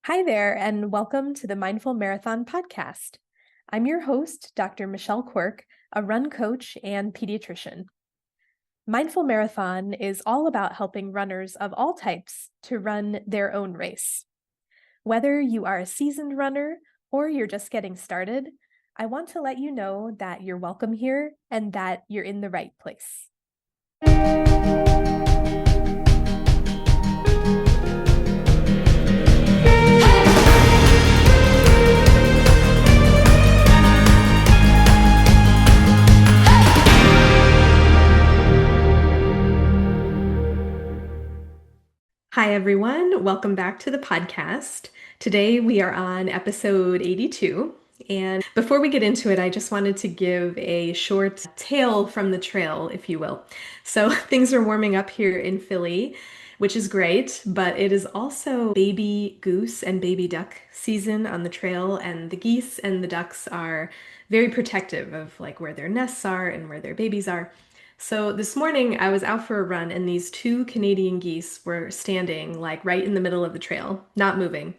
Hi there, and welcome to the Mindful Marathon podcast. I'm your host, Dr. Michelle Quirk, a run coach and pediatrician. Mindful Marathon is all about helping runners of all types to run their own race. Whether you are a seasoned runner or you're just getting started, I want to let you know that you're welcome here and that you're in the right place. Hi, everyone. Welcome back to the podcast. Today we are on episode 82. And before we get into it, I just wanted to give a short tale from the trail, if you will. So things are warming up here in Philly, which is great, but it is also baby goose and baby duck season on the trail, and the geese and the ducks are very protective of like where their nests are and where their babies are. So this morning I was out for a run and these two Canadian geese were standing like right in the middle of the trail, not moving.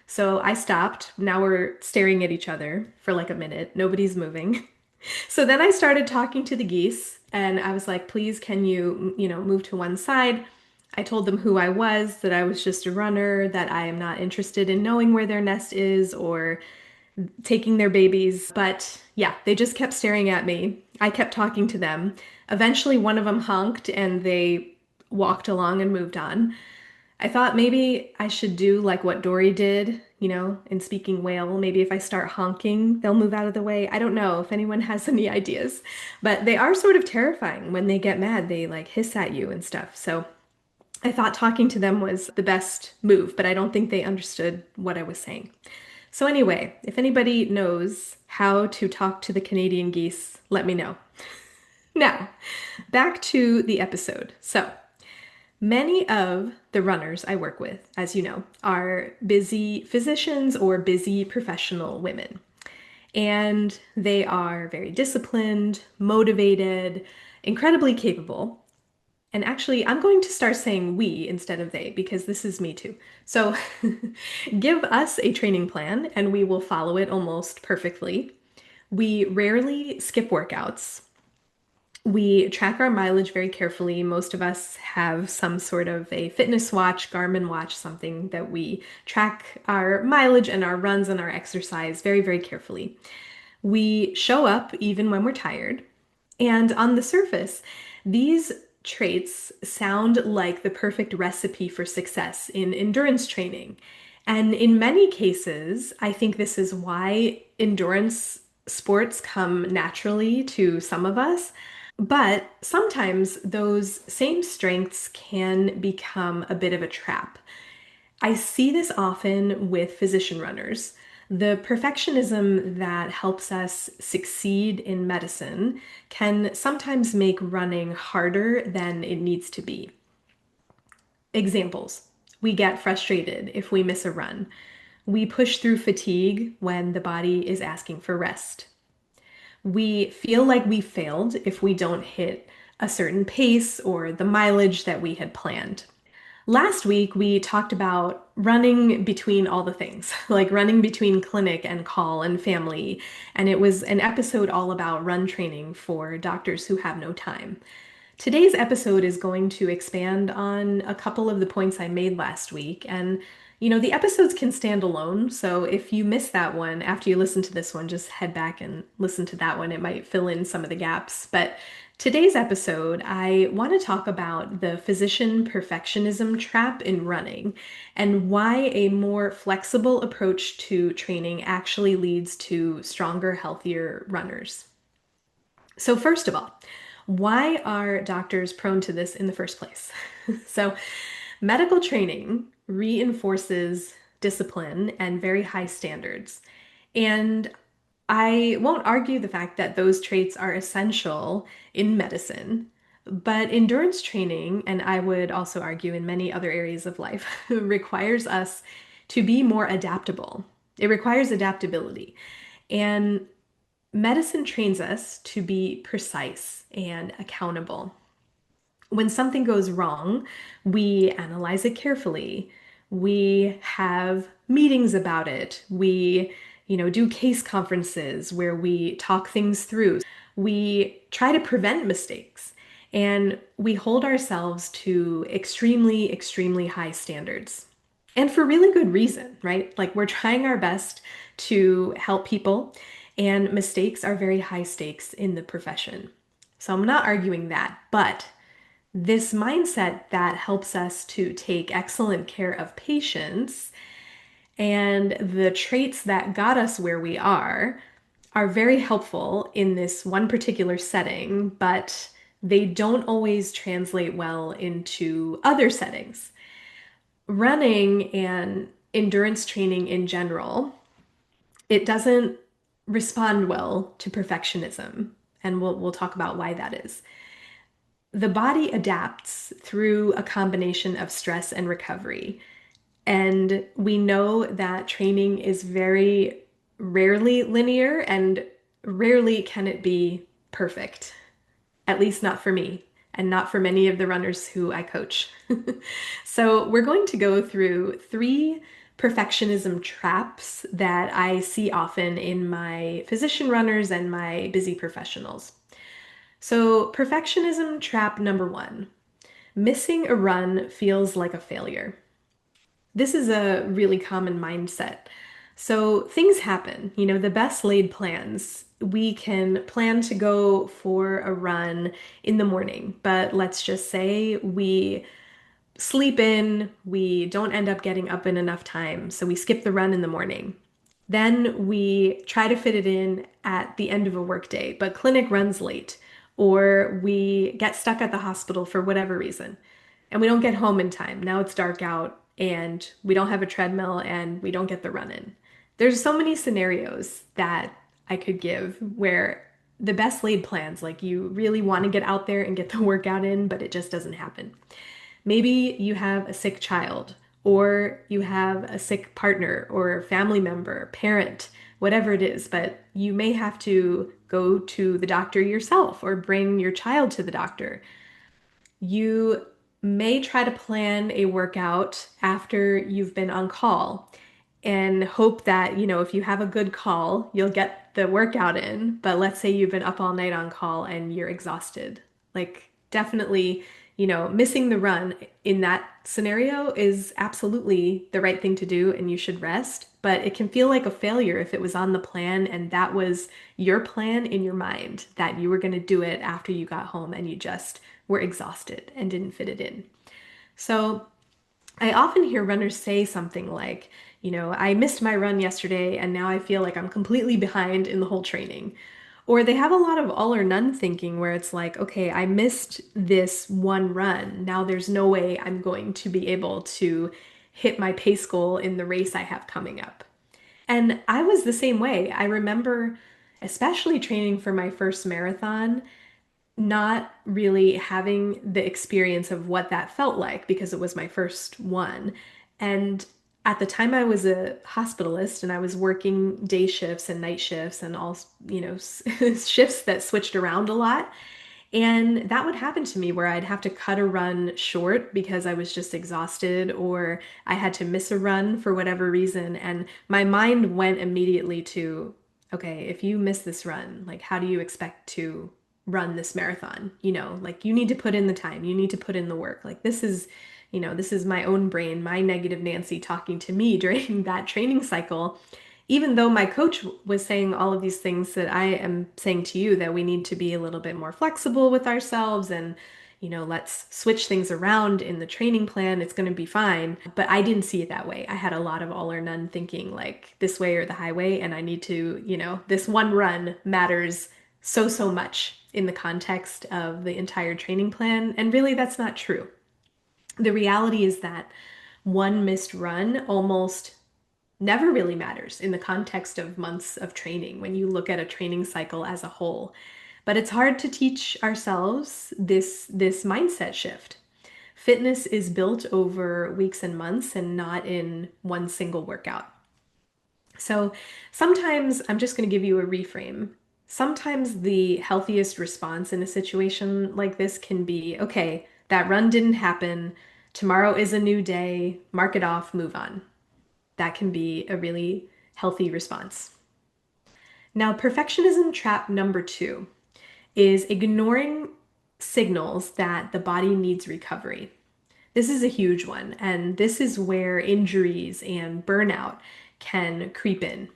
So I stopped. Now we're staring at each other for like a minute. Nobody's moving. So then I started talking to the geese and I was like, please, can you move to one side? I told them who I was, that I was just a runner, that I am not interested in knowing where their nest is or taking their babies. But yeah, they just kept staring at me. I kept talking to them. Eventually, one of them honked and they walked along and moved on. I thought maybe I should do like what Dory did, in Speaking Whale. Maybe if I start honking, they'll move out of the way. I don't know if anyone has any ideas, but they are sort of terrifying when they get mad. They like hiss at you and stuff. So I thought talking to them was the best move, but I don't think they understood what I was saying. So, anyway, if anybody knows how to talk to the Canadian geese, let me know. Now, back to the episode. So, many of the runners I work with, as you know, are busy physicians or busy professional women. And they are very disciplined, motivated, incredibly capable. And actually, I'm going to start saying we instead of they because this is me too. So give us a training plan and we will follow it almost perfectly. We rarely skip workouts. We track our mileage very carefully. Most of us have some sort of a fitness watch, Garmin watch, something that we track our mileage and our runs and our exercise very, very carefully. We show up even when we're tired. And on the surface, these traits sound like the perfect recipe for success in endurance training. And in many cases, I think this is why endurance sports come naturally to some of us. But sometimes those same strengths can become a bit of a trap. I see this often with physician runners. The perfectionism that helps us succeed in medicine can sometimes make running harder than it needs to be. Examples: we get frustrated if we miss a run. We push through fatigue when the body is asking for rest. We feel like we failed if we don't hit a certain pace or the mileage that we had planned. Last week, we talked about running between all the things, like running between clinic and call and family. And it was an episode all about run training for doctors who have no time. Today's episode is going to expand on a couple of the points I made last week. And, the episodes can stand alone. So if you miss that one after you listen to this one, just head back and listen to that one. It might fill in some of the gaps. But today's episode, I want to talk about the physician perfectionism trap in running and why a more flexible approach to training actually leads to stronger, healthier runners. So, first of all, why are doctors prone to this in the first place? So, medical training reinforces discipline and very high standards. And I won't argue the fact that those traits are essential in medicine, but endurance training, and I would also argue in many other areas of life, requires us to be more adaptable. It requires adaptability. And medicine trains us to be precise and accountable. When something goes wrong, we analyze it carefully. We have meetings about it. We, do case conferences where we talk things through. We try to prevent mistakes and we hold ourselves to extremely, extremely high standards. And for really good reason, right? Like we're trying our best to help people, and mistakes are very high stakes in the profession. So I'm not arguing that, but this mindset that helps us to take excellent care of patients and the traits that got us where we are very helpful in this one particular setting, but they don't always translate well into other settings. Running and endurance training in general, it doesn't respond well to perfectionism, and we'll talk about why that is. The body adapts through a combination of stress and recovery. And we know that training is very rarely linear and rarely can it be perfect, at least not for me and not for many of the runners who I coach. So, we're going to go through three perfectionism traps that I see often in my physician runners and my busy professionals. So, perfectionism trap number one: missing a run feels like a failure. This is a really common mindset. So things happen, the best laid plans. We can plan to go for a run in the morning, but let's just say we sleep in, we don't end up getting up in enough time, so we skip the run in the morning. Then we try to fit it in at the end of a workday, but clinic runs late, or we get stuck at the hospital for whatever reason, and we don't get home in time. Now it's dark out, and we don't have a treadmill, and we don't get the run in. There's so many scenarios that I could give where the best laid plans, like you really want to get out there and get the workout in, but it just doesn't happen. Maybe you have a sick child, or you have a sick partner, or family member, parent, whatever it is, but you may have to go to the doctor yourself or bring your child to the doctor. You may try to plan a workout after you've been on call and hope that, if you have a good call, you'll get the workout in. But let's say you've been up all night on call and you're exhausted. Like, definitely, missing the run in that scenario is absolutely the right thing to do and you should rest. But it can feel like a failure if it was on the plan and that was your plan in your mind that you were going to do it after you got home and you just were exhausted and didn't fit it in. So, I often hear runners say something like, I missed my run yesterday and now I feel like I'm completely behind in the whole training. Or they have a lot of all or none thinking where it's like, okay, I missed this one run. Now there's no way I'm going to be able to hit my pace goal in the race I have coming up. And I was the same way. I remember, especially training for my first marathon, not really having the experience of what that felt like because it was my first one. And at the time I was a hospitalist and I was working day shifts and night shifts and all, shifts that switched around a lot. And that would happen to me where I'd have to cut a run short because I was just exhausted or I had to miss a run for whatever reason. And my mind went immediately to, okay, if you miss this run, like how do you expect to run this marathon? Like you need to put in the time, you need to put in the work. Like this is my own brain, my negative Nancy talking to me during that training cycle, even though my coach was saying all of these things that I am saying to you, that we need to be a little bit more flexible with ourselves and, let's switch things around in the training plan. It's going to be fine. But I didn't see it that way. I had a lot of all or none thinking, like this way or the highway. And I need to, this one run matters so, so much in the context of the entire training plan. And really, that's not true. The reality is that one missed run almost never really matters in the context of months of training when you look at a training cycle as a whole. But it's hard to teach ourselves this mindset shift. Fitness is built over weeks and months and not in one single workout. So sometimes I'm just going to give you a reframe. Sometimes the healthiest response in a situation like this can be, okay, that run didn't happen. Tomorrow is a new day. Mark it off, move on. that can be a really healthy response. Now, perfectionism trap number two is ignoring signals that the body needs recovery. This is a huge one, and this is where injuries and burnout can creep in.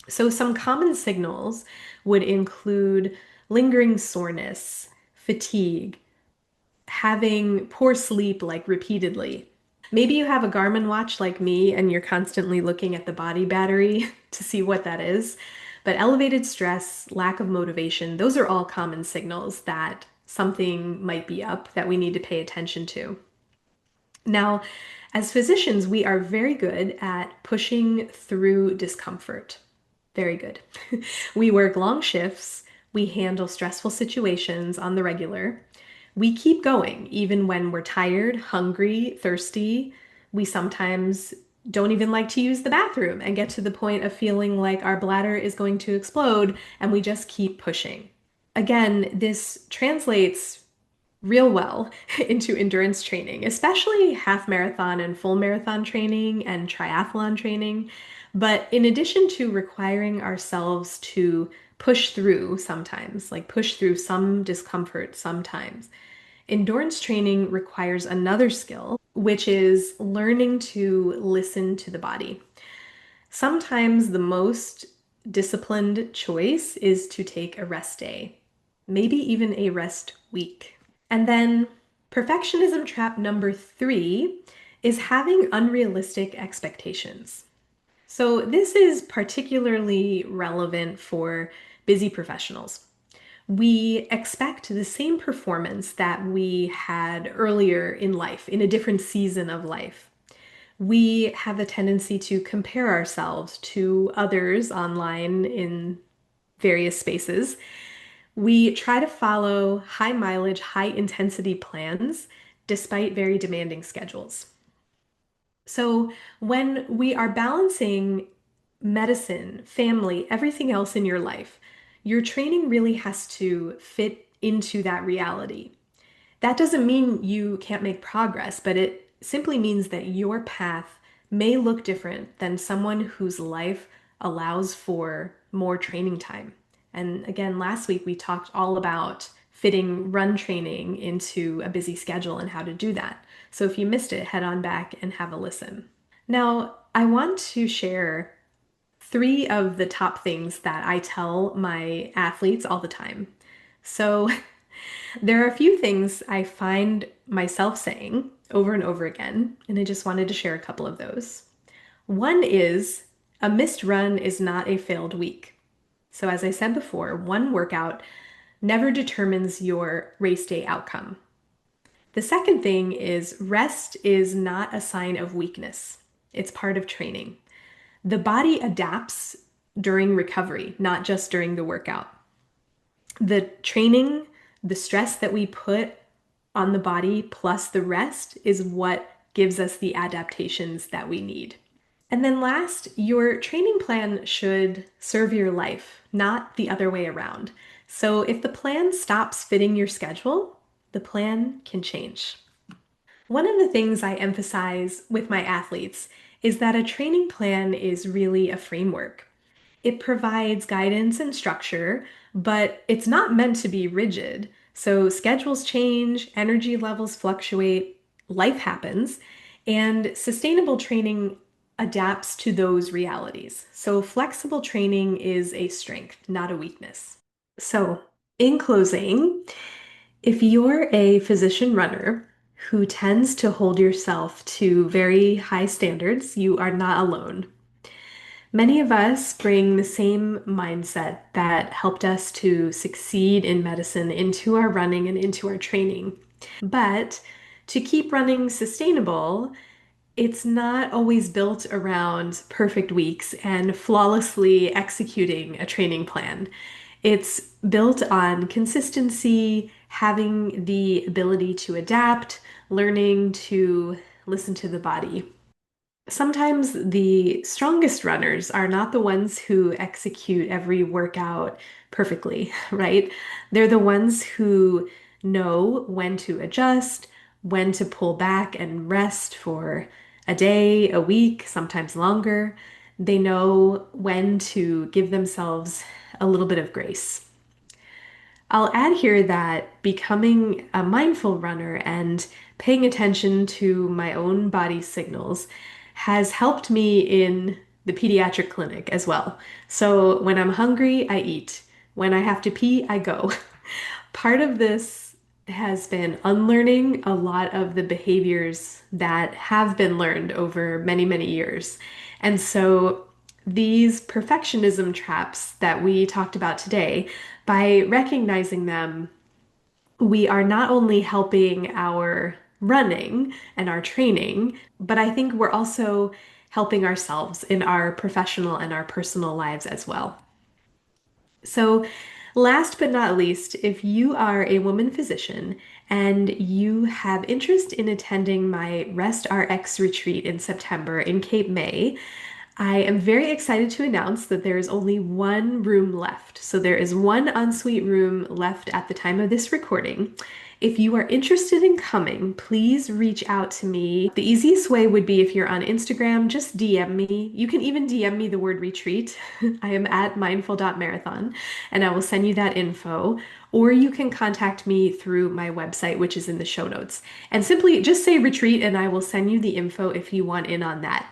So, some common signals would include lingering soreness, fatigue, having poor sleep like repeatedly. Maybe you have a Garmin watch like me and you're constantly looking at the body battery to see what that is. But elevated stress, lack of motivation, those are all common signals that something might be up that we need to pay attention to. Now, as physicians, we are very good at pushing through discomfort. Very good. We work long shifts, we handle stressful situations on the regular. We keep going even when we're tired, hungry, thirsty. We sometimes don't even like to use the bathroom and get to the point of feeling like our bladder is going to explode, and we just keep pushing. Again, this translates real well into endurance training, especially half marathon and full marathon training and triathlon training. But in addition to requiring ourselves to push through sometimes, like push through some discomfort sometimes, endurance training requires another skill, which is learning to listen to the body. Sometimes the most disciplined choice is to take a rest day, maybe even a rest week. And then perfectionism trap number three is having unrealistic expectations. So, this is particularly relevant for busy professionals. We expect the same performance that we had earlier in life, in a different season of life. We have a tendency to compare ourselves to others online in various spaces. We try to follow high mileage, high intensity plans despite very demanding schedules. So, when we are balancing medicine, family, everything else in your life, your training really has to fit into that reality. That doesn't mean you can't make progress, but it simply means that your path may look different than someone whose life allows for more training time. And again, last week we talked all about fitting run training into a busy schedule and how to do that. So if you missed it, head on back and have a listen. Now, I want to share three of the top things that I tell my athletes all the time. So, there are a few things I find myself saying over and over again, and I just wanted to share a couple of those. One is a missed run is not a failed week. So, as I said before, one workout never determines your race day outcome. The second thing is rest is not a sign of weakness, it's part of training. The body adapts during recovery, not just during the workout. The training, the stress that we put on the body plus the rest is what gives us the adaptations that we need. And then last, your training plan should serve your life, not the other way around. So if the plan stops fitting your schedule, the plan can change. One of the things I emphasize with my athletes is that a training plan is really a framework. It provides guidance and structure, but it's not meant to be rigid. So schedules change, energy levels fluctuate, life happens, and sustainable training adapts to those realities. So flexible training is a strength, not a weakness. So, in closing, if you're a physician runner who tends to hold yourself to very high standards, you are not alone. Many of us bring the same mindset that helped us to succeed in medicine into our running and into our training. But to keep running sustainable, it's not always built around perfect weeks and flawlessly executing a training plan. It's built on consistency, having the ability to adapt, learning to listen to the body. Sometimes the strongest runners are not the ones who execute every workout perfectly, right? They're the ones who know when to adjust, when to pull back and rest for a day, a week, sometimes longer. They know when to give themselves a little bit of grace. I'll add here that becoming a mindful runner and paying attention to my own body signals has helped me in the pediatric clinic as well. So when I'm hungry, I eat. When I have to pee, I go. Part of this has been unlearning a lot of the behaviors that have been learned over many, many years. And so these perfectionism traps that we talked about today, by recognizing them, we are not only helping our running and our training, but I think we're also helping ourselves in our professional and our personal lives as well. So, last but not least, if you are a woman physician and you have interest in attending my Rest RX retreat in September in Cape May, I am very excited to announce that there is only one room left. So there is one ensuite room left at the time of this recording. If you are interested in coming, please reach out to me. The easiest way would be if you're on Instagram, just DM me. You can even DM me the word retreat. I am at mindful.marathon and I will send you that info. Or you can contact me through my website, which is in the show notes. And simply just say retreat and I will send you the info if you want in on that.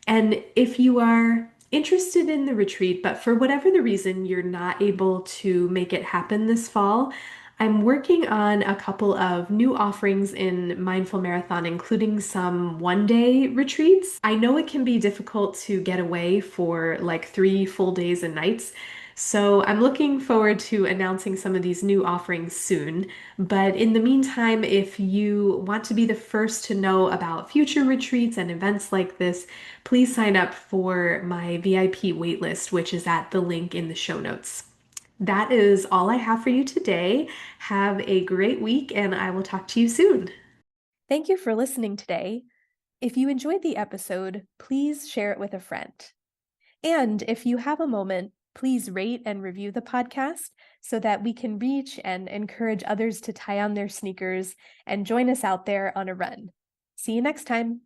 And if you are interested in the retreat, but for whatever the reason you're not able to make it happen this fall, I'm working on a couple of new offerings in Mindful Marathon, including some one-day retreats. I know it can be difficult to get away for like 3 full days and nights. So I'm looking forward to announcing some of these new offerings soon. But in the meantime, if you want to be the first to know about future retreats and events like this, please sign up for my VIP waitlist, which is at the link in the show notes. That is all I have for you today. Have a great week, and I will talk to you soon. Thank you for listening today. If you enjoyed the episode, please share it with a friend. And if you have a moment, please rate and review the podcast so that we can reach and encourage others to tie on their sneakers and join us out there on a run. See you next time.